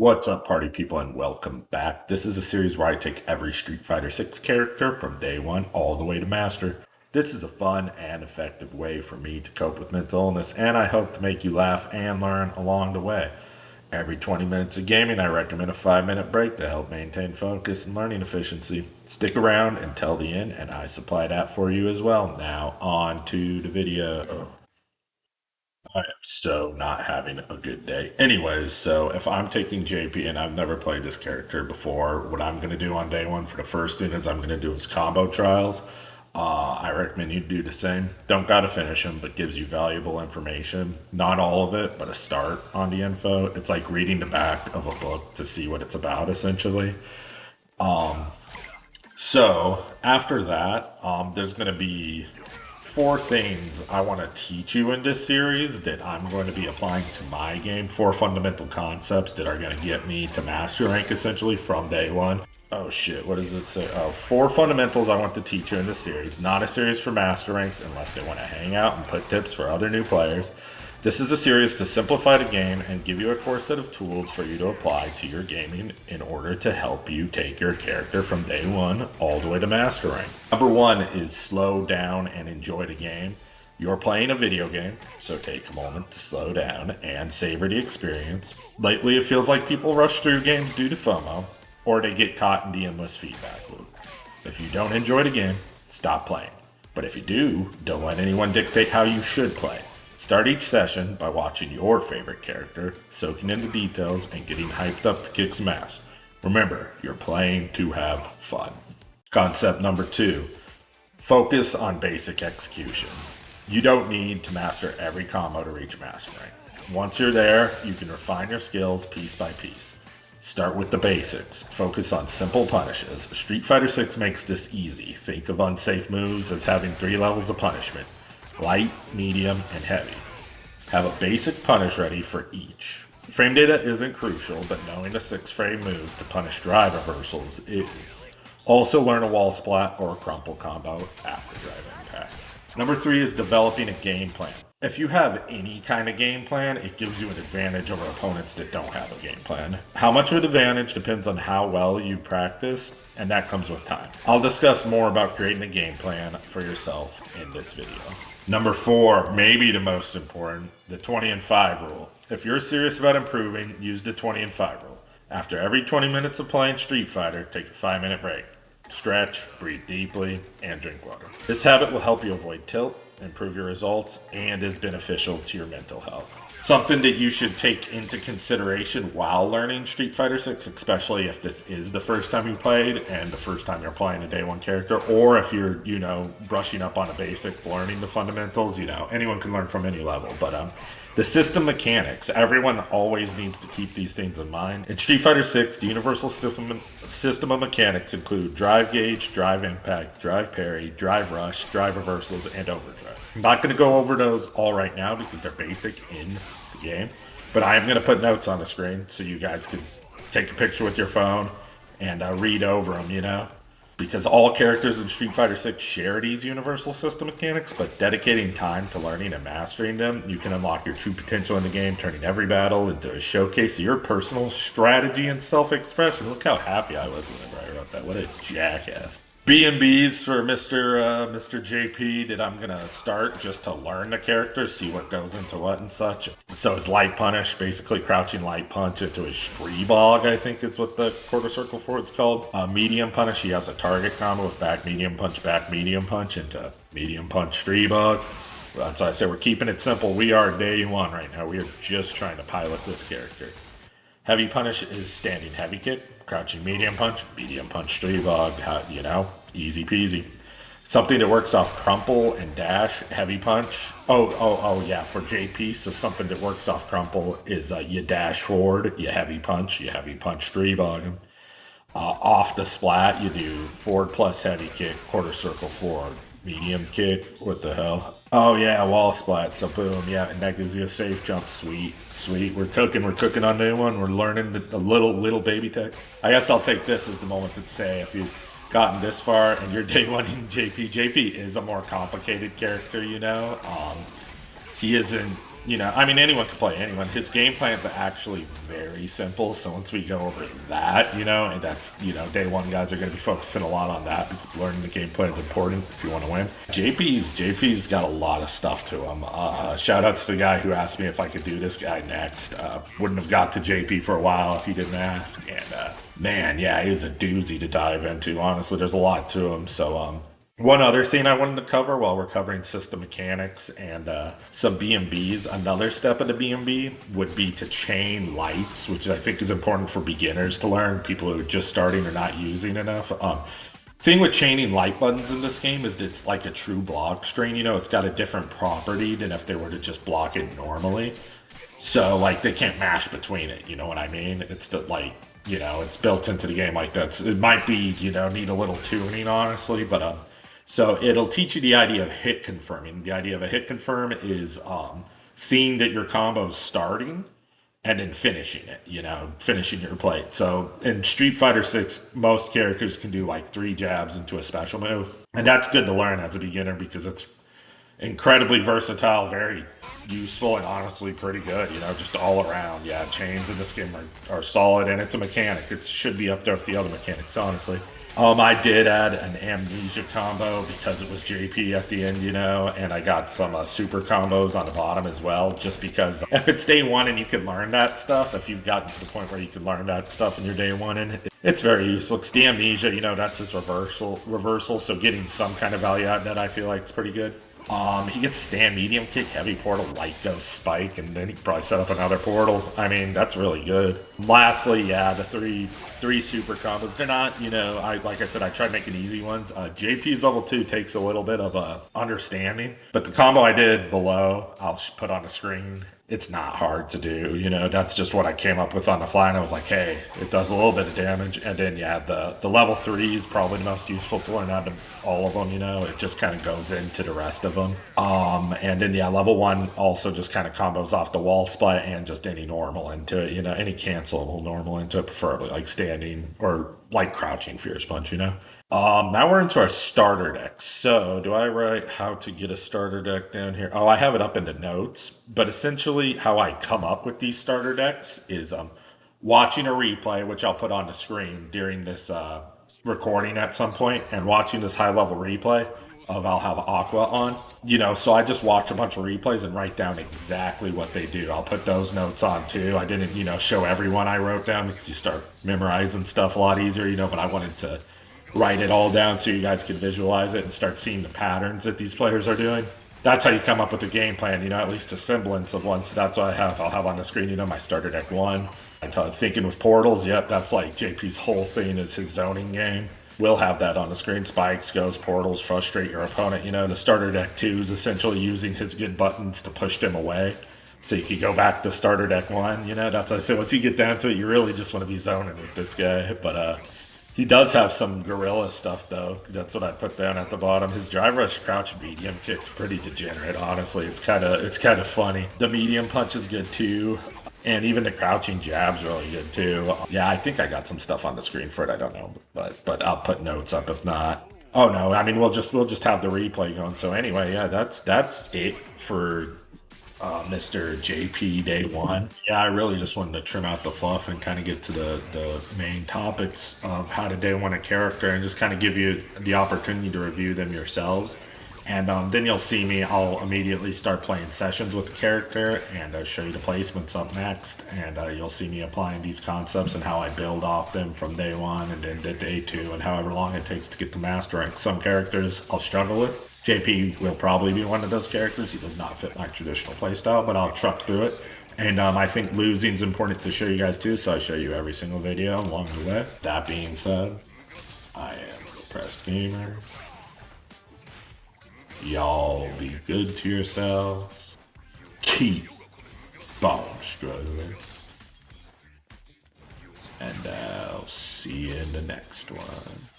What's up, party people, and welcome back. This is a series where I take every Street Fighter 6 character from day one all the way to master. This is a fun and effective way for me to cope with mental illness, and I hope to make you laugh and learn along the way. Every 20 minutes of gaming, I recommend a 5-minute break to help maintain focus and learning efficiency. Stick around until the end, and I supply that for you as well. Now, on to the video. I am so not having a good day. Anyways, so if I'm taking JP and I've never played this character before, what I'm going to do on day one for the first thing is I'm going to do his combo trials. I recommend you do the same. Don't gotta finish them, but gives you valuable information. Not all of it, but a start on the info. It's like reading the back of a book to see what it's about, essentially. So after that, there's going to be 4 things I want to teach you in this series that I'm going to be applying to my game. 4 fundamental concepts that are going to get me to master rank essentially from day one. Oh shit, what does it say? Oh, 4 fundamentals I want to teach you in this series. Not a series for master ranks unless they want to hang out and put tips for other new players. This is a series to simplify the game and give you a core set of tools for you to apply to your gaming in order to help you take your character from day one all the way to master rank. Number 1 is slow down and enjoy the game. You're playing a video game, so take a moment to slow down and savor the experience. Lately, it feels like people rush through games due to FOMO, or they get caught in the endless feedback loop. If you don't enjoy the game, stop playing. But if you do, don't let anyone dictate how you should play. Start each session by watching your favorite character, soaking in the details, and getting hyped up to kick some ass. Remember, you're playing to have fun. Concept number 2, focus on basic execution. You don't need to master every combo to reach master rank. Once you're there, you can refine your skills piece by piece. Start with the basics. Focus on simple punishes. Street Fighter 6 makes this easy. Think of unsafe moves as having 3 levels of punishment: light, medium, and heavy. Have a basic punish ready for each. Frame data isn't crucial, but knowing a 6-frame move to punish drive reversals is. Also learn a wall splat or a crumple combo after drive impact. Number 3 is developing a game plan. If you have any kind of game plan, it gives you an advantage over opponents that don't have a game plan. How much of an advantage depends on how well you practice, and that comes with time. I'll discuss more about creating a game plan for yourself in this video. Number 4, maybe the most important, the 20 and 5 rule. If you're serious about improving, use the 20 and 5 rule. After every 20 minutes of playing Street Fighter, take a 5-minute break. Stretch, breathe deeply, and drink water. This habit will help you avoid tilt, improve your results, and is beneficial to your mental health. Something that you should take into consideration while learning Street Fighter 6, especially if this is the first time you played and the first time you're playing a day one character, or if you're, brushing up on a basic, learning the fundamentals, anyone can learn from any level, but the system mechanics, everyone always needs to keep these things in mind. In Street Fighter 6, the universal system of mechanics include drive gauge, drive impact, drive parry, drive rush, drive reversals, and overdrive. I'm not going to go over those all right now because they're basic in the game, but I am going to put notes on the screen so you guys can take a picture with your phone and read over them, because all characters in Street Fighter 6 share these universal system mechanics, but dedicating time to learning and mastering them, you can unlock your true potential in the game, turning every battle into a showcase of your personal strategy and self-expression. Look how happy I was whenever I wrote that. What a jackass. B&Bs for Mr. JP that I'm going to start just to learn the character, see what goes into what and such. So his light punish, basically crouching light punch into his Shreebog, I think is what the quarter circle for it's called. Medium punish, he has a target combo with back medium punch into medium punch Shreebog. That's why I say we're keeping it simple. We are day one right now. We are just trying to pilot this character. Heavy punish is standing heavy kick, crouching medium punch Streebog, easy peasy. Something that works off crumple and dash, heavy punch. Yeah, for JP, so something that works off crumple is you dash forward, you heavy punch Streebog. Off the splat, you do forward plus heavy kick, quarter circle forward, medium kick, what the hell? Oh yeah, wall splat, so boom, yeah, and that gives you a safe jump, sweet. We're cooking on day one, we're learning a little baby tech. I guess I'll take this as the moment to say if you've gotten this far and you're day one in JP is a more complicated character, he isn't you know, I mean, anyone can play anyone. His game plans are actually very simple. So once we go over that, you know, and that's, you know, day one guys are going to be focusing a lot on that because learning the game plan is important if you want to win. JP's got a lot of stuff to him. Shout outs to the guy who asked me if I could do this guy next. Wouldn't have got to JP for a while if he didn't ask. And man, yeah, he's a doozy to dive into. Honestly, there's a lot to him. So, one other thing I wanted to cover while we're covering system mechanics and some BMBs, another step of the BMB would be to chain lights, which I think is important for beginners to learn, people who are just starting or not using enough. Thing with chaining light buttons in this game is it's like a true block string, you know, it's got a different property than if they were to just block it normally. So, like, they can't mash between it, you know what I mean? It's the, like, you know, it's built into the game like that. It might be, you know, need a little tuning, honestly, but so it'll teach you the idea of hit confirming. The idea of a hit confirm is seeing that your combo's starting and then finishing it, you know, finishing your plate. So in Street Fighter 6, most characters can do like 3 jabs into a special move. And that's good to learn as a beginner because it's incredibly versatile, very useful, and honestly pretty good, you know, just all around. Yeah, chains in this game are solid, and it's a mechanic. It should be up there with the other mechanics, honestly. I did add an amnesia combo because it was JP at the end, you know, and I got some super combos on the bottom as well, just because if it's day one and you can learn that stuff, if you've gotten to the point where you can learn that stuff in your day one, and it's very useful. It's the amnesia, you know, that's his reversal, so getting some kind of value out of that I feel like is pretty good. He gets stand, medium kick, heavy portal, light ghost, spike, and then he can probably set up another portal. I mean, that's really good. Lastly, yeah, the three super combos. They're not, you know, like I said, I tried making easy ones. JP's level 2 takes a little bit of understanding, but the combo I did below, I'll put on the screen. It's not hard to do, you know, that's just what I came up with on the fly, and I was like, hey, it does a little bit of damage. And then, yeah, the level 3 is probably the most useful to learn out of all of them, you know, it just kind of goes into the rest of them. And then, yeah, level 1 also just kind of combos off the wall split and just any normal into it, you know, any cancelable normal into it, preferably like standing or like crouching fierce punch, you know. Now we're into our starter deck. So, do I write how to get a starter deck down here? Oh, I have it up in the notes. But essentially, how I come up with these starter decks is watching a replay, which I'll put on the screen during this recording at some point, and watching this high-level replay of I'll have Aqua on. You know, so I just watch a bunch of replays and write down exactly what they do. I'll put those notes on too. I didn't, you know, show everyone I wrote down because you start memorizing stuff a lot easier, you know, but I wanted to write it all down so you guys can visualize it and start seeing the patterns that these players are doing. That's how you come up with a game plan, you know, at least a semblance of one. So that's what I'll have on the screen, you know, my starter deck 1. I'm thinking with portals, yep, that's like JP's whole thing is his zoning game. We'll have that on the screen. Spikes, goes, portals, frustrate your opponent. You know, the starter deck 2 is essentially using his good buttons to push them away. So you could go back to starter deck 1, you know, that's what I said. Once you get down to it, you really just want to be zoning with this guy. But, he does have some gorilla stuff, though. That's what I put down at the bottom. His drive rush, crouch, medium kick's pretty degenerate. Honestly, it's kind of funny. The medium punch is good too, and even the crouching jab's really good too. Yeah, I think I got some stuff on the screen for it. I don't know, but I'll put notes up if not. Oh no, I mean we'll just have the replay going. So anyway, yeah, that's it for Mr. JP Day 1. Yeah, I really just wanted to trim out the fluff and kind of get to the main topics of how to Day 1 a character and just kind of give you the opportunity to review them yourselves. And then you'll see me, I'll immediately start playing sessions with the character and show you the placements up next. And you'll see me applying these concepts and how I build off them from Day 1 and then to Day 2 and however long it takes to get to master rank. Some characters I'll struggle with. JP will probably be one of those characters. He does not fit my traditional playstyle, but I'll truck through it. And I think losing is important to show you guys too, so I show you every single video along the way. That being said, I am the Pressed Gamer. Y'all be good to yourselves. Keep bone struggling. And I'll see you in the next one.